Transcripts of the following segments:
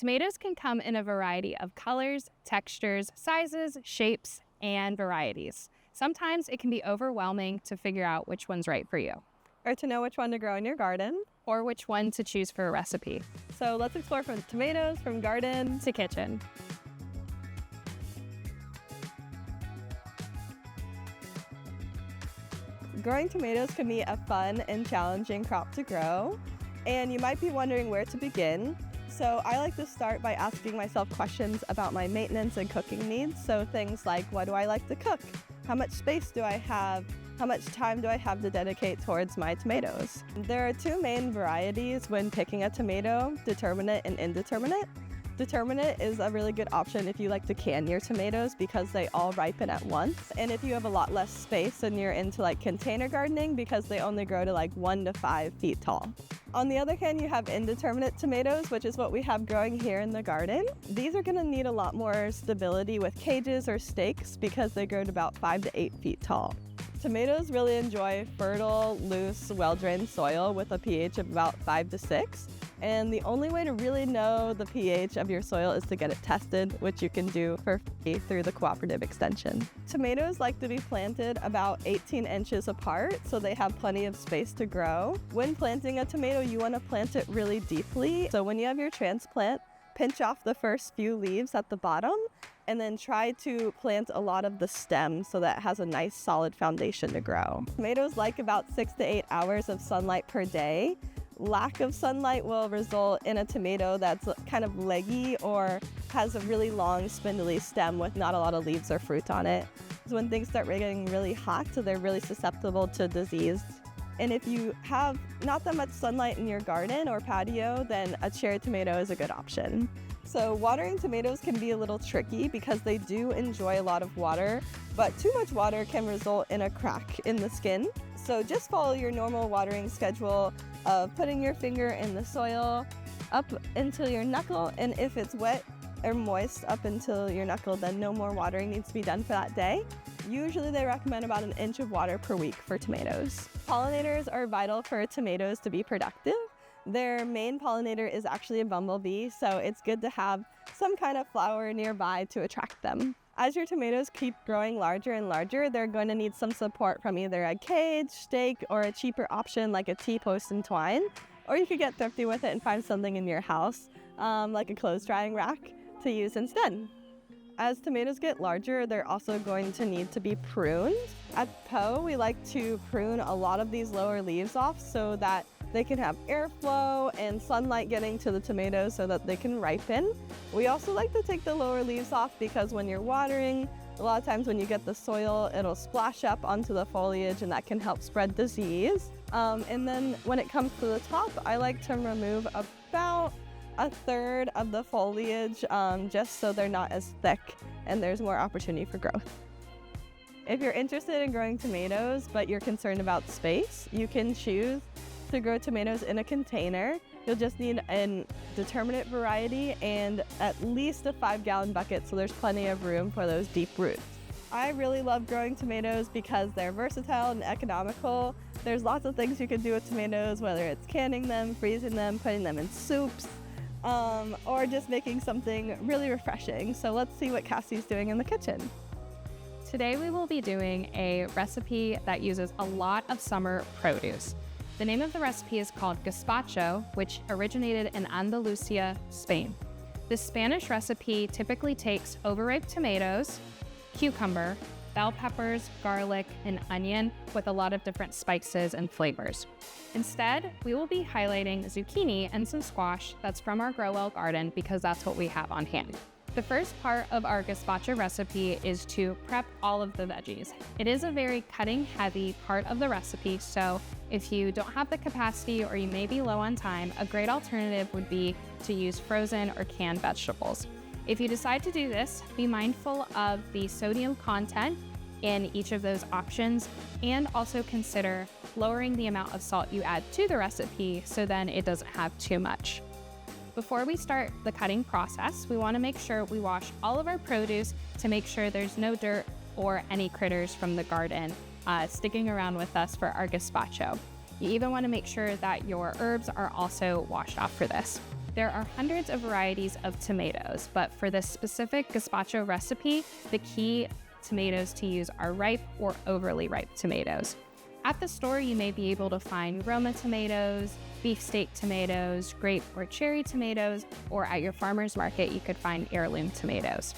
Tomatoes can come in a variety of colors, textures, sizes, shapes, and varieties. Sometimes it can be overwhelming to figure out which one's right for you, or to know which one to grow in your garden, or which one to choose for a recipe. So let's explore from tomatoes, from garden to kitchen. Growing tomatoes can be a fun and challenging crop to grow, and you might be wondering where to begin. So I like to start by asking myself questions about my maintenance and cooking needs. So things like, what do I like to cook? How much space do I have? How much time do I have to dedicate towards my tomatoes? There are two main varieties when picking a tomato, determinate and indeterminate. Determinate is a really good option if you like to can your tomatoes because they all ripen at once. And if you have a lot less space and you're into like container gardening because they only grow to like 1 to 5 feet tall. On the other hand, you have indeterminate tomatoes, which is what we have growing here in the garden. These are gonna need a lot more stability with cages or stakes because they grow to about 5 to 8 feet tall. Tomatoes really enjoy fertile, loose, well-drained soil with a pH of about 5 to 6. And the only way to really know the pH of your soil is to get it tested, which you can do for free through the Cooperative Extension. Tomatoes like to be planted about 18 inches apart, so they have plenty of space to grow. When planting a tomato, you want to plant it really deeply. So when you have your transplant, pinch off the first few leaves at the bottom, and then try to plant a lot of the stem so that it has a nice solid foundation to grow. Tomatoes like about 6 to 8 hours of sunlight per day. Lack of sunlight will result in a tomato that's kind of leggy or has a really long spindly stem with not a lot of leaves or fruit on it. So when things start getting really hot, they're really susceptible to disease. And if you have not that much sunlight in your garden or patio, then a cherry tomato is a good option. So watering tomatoes can be a little tricky because they do enjoy a lot of water, but too much water can result in a crack in the skin. So just follow your normal watering schedule of putting your finger in the soil up until your knuckle, and if it's wet or moist up until your knuckle, then no more watering needs to be done for that day. Usually they recommend about 1 inch of water per week for tomatoes. Pollinators are vital for tomatoes to be productive. Their main pollinator is actually a bumblebee, so it's good to have some kind of flower nearby to attract them. As your tomatoes keep growing larger and larger, they're going to need some support from either a cage, stake, or a cheaper option like a T-post and twine. Or you could get thrifty with it and find something in your house, like a clothes drying rack, to use instead. As tomatoes get larger, they're also going to need to be pruned. At Poe, we like to prune a lot of these lower leaves off so that they can have airflow and sunlight getting to the tomatoes so that they can ripen. We also like to take the lower leaves off because when you're watering, a lot of times when you get the soil, it'll splash up onto the foliage and that can help spread disease. And then when it comes to the top, I like to remove about 1/3 of the foliage just so they're not as thick and there's more opportunity for growth. If you're interested in growing tomatoes but you're concerned about space, you can choose to grow tomatoes in a container. You'll just need a determinate variety and at least a 5-gallon bucket, so there's plenty of room for those deep roots. I really love growing tomatoes because they're versatile and economical. There's lots of things you can do with tomatoes, whether it's canning them, freezing them, putting them in soups, or just making something really refreshing. So let's see what Cassie's doing in the kitchen. Today we will be doing a recipe that uses a lot of summer produce. The name of the recipe is called gazpacho, which originated in Andalusia, Spain. This Spanish recipe typically takes overripe tomatoes, cucumber, bell peppers, garlic, and onion with a lot of different spices and flavors. Instead, we will be highlighting zucchini and some squash that's from our grow well garden because that's what we have on hand. The first part of our gazpacho recipe is to prep all of the veggies. It is a very cutting heavy part of the recipe, so if you don't have the capacity or you may be low on time, a great alternative would be to use frozen or canned vegetables. If you decide to do this, be mindful of the sodium content in each of those options and also consider lowering the amount of salt you add to the recipe so then it doesn't have too much. Before we start the cutting process, we want to make sure we wash all of our produce to make sure there's no dirt or any critters from the garden sticking around with us for our gazpacho. You even want to make sure that your herbs are also washed off for this. There are hundreds of varieties of tomatoes, but for this specific gazpacho recipe, the key tomatoes to use are ripe or overly ripe tomatoes. At the store, you may be able to find Roma tomatoes, beefsteak tomatoes, grape or cherry tomatoes, or at your farmer's market, you could find heirloom tomatoes.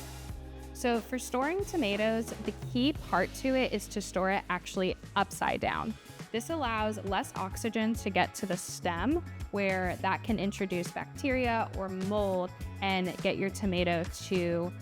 So for storing tomatoes, the key part to it is to store it actually upside down. This allows less oxygen to get to the stem, where that can introduce bacteria or mold and get your tomato to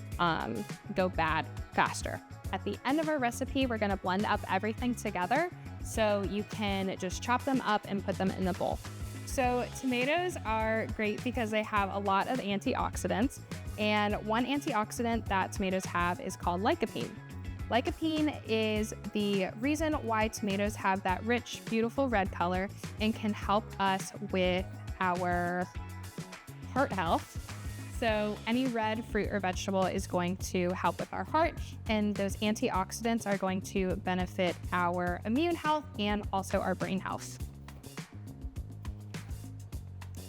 go bad faster. At the end of our recipe, we're gonna blend up everything together so you can just chop them up and put them in the bowl. So tomatoes are great because they have a lot of antioxidants, and one antioxidant that tomatoes have is called lycopene. Lycopene is the reason why tomatoes have that rich, beautiful red color and can help us with our heart health. So any red fruit or vegetable is going to help with our heart, and those antioxidants are going to benefit our immune health and also our brain health.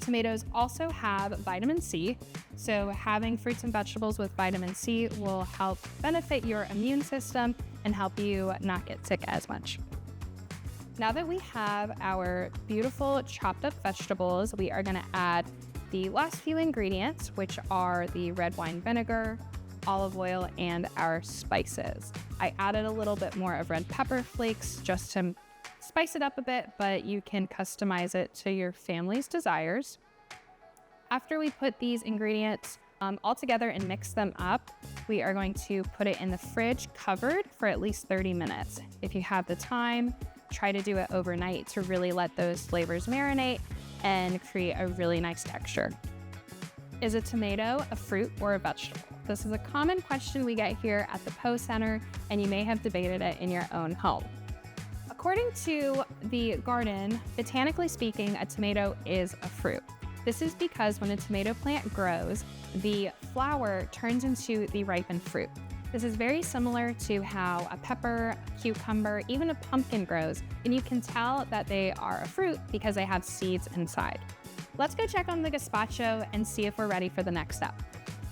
Tomatoes also have vitamin C, so having fruits and vegetables with vitamin C will help benefit your immune system and help you not get sick as much. Now that we have our beautiful chopped up vegetables, we are going to add the last few ingredients, which are the red wine vinegar, olive oil, and our spices. I added a little bit more of red pepper flakes just to spice it up a bit, but you can customize it to your family's desires. After we put these ingredients all together and mix them up, we are going to put it in the fridge covered for at least 30 minutes. If you have the time, try to do it overnight to really let those flavors marinate and create a really nice texture. Is a tomato a fruit or a vegetable? This is a common question we get here at the Poe Center, and you may have debated it in your own home. According to the garden, botanically speaking, a tomato is a fruit. This is because when a tomato plant grows, the flower turns into the ripened fruit. This is very similar to how a pepper, a cucumber, even a pumpkin grows, and you can tell that they are a fruit because they have seeds inside. Let's go check on the gazpacho and see if we're ready for the next step.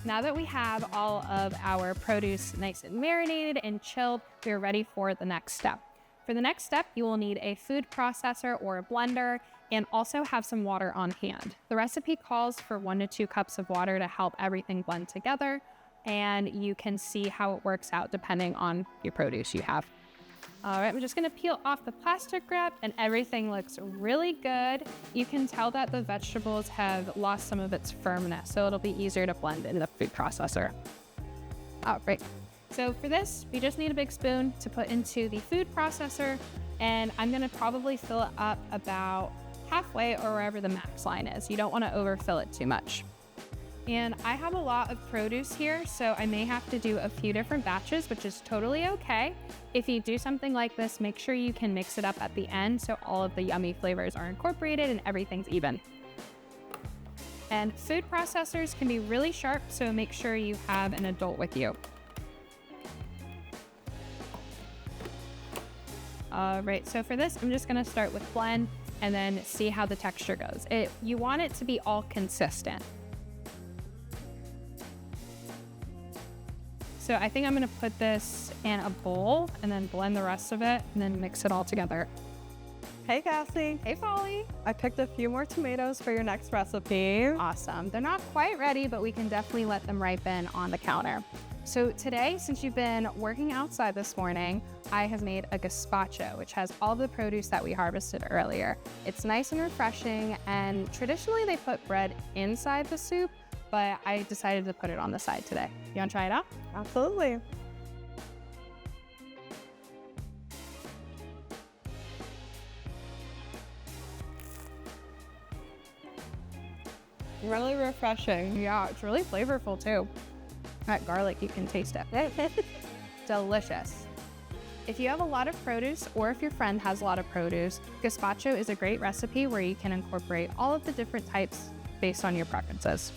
Now that we have all of our produce nice and marinated and chilled, we're ready for the next step. For the next step, you will need a food processor or a blender and also have some water on hand. The recipe calls for 1 to 2 cups of water to help everything blend together, and you can see how it works out depending on your produce you have. All right, I'm just gonna peel off the plastic wrap, and everything looks really good. You can tell that the vegetables have lost some of its firmness, so it'll be easier to blend in the food processor. All right, so for this, we just need a big spoon to put into the food processor, and I'm gonna probably fill it up about halfway or wherever the max line is. You don't wanna overfill it too much. And I have a lot of produce here, so I may have to do a few different batches, which is totally okay. If you do something like this, make sure you can mix it up at the end so all of the yummy flavors are incorporated and everything's even. And food processors can be really sharp, so make sure you have an adult with you. All right, so for this, I'm just gonna start with blend and then see how the texture goes. You want it to be all consistent. So I think I'm gonna put this in a bowl and then blend the rest of it and then mix it all together. Hey, Cassie. Hey, Polly. I picked a few more tomatoes for your next recipe. Awesome. They're not quite ready, but we can definitely let them ripen on the counter. So today, since you've been working outside this morning, I have made a gazpacho, which has all the produce that we harvested earlier. It's nice and refreshing, and traditionally they put bread inside the soup, but I decided to put it on the side today. You wanna try it out? Absolutely. Really refreshing. Yeah, it's really flavorful too. That garlic, you can taste it. Delicious. If you have a lot of produce, or if your friend has a lot of produce, gazpacho is a great recipe where you can incorporate all of the different types based on your preferences.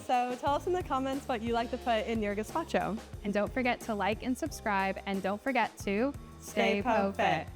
So tell us in the comments what you like to put in your gazpacho. And don't forget to like and subscribe, and don't forget to Stay Poe Fit.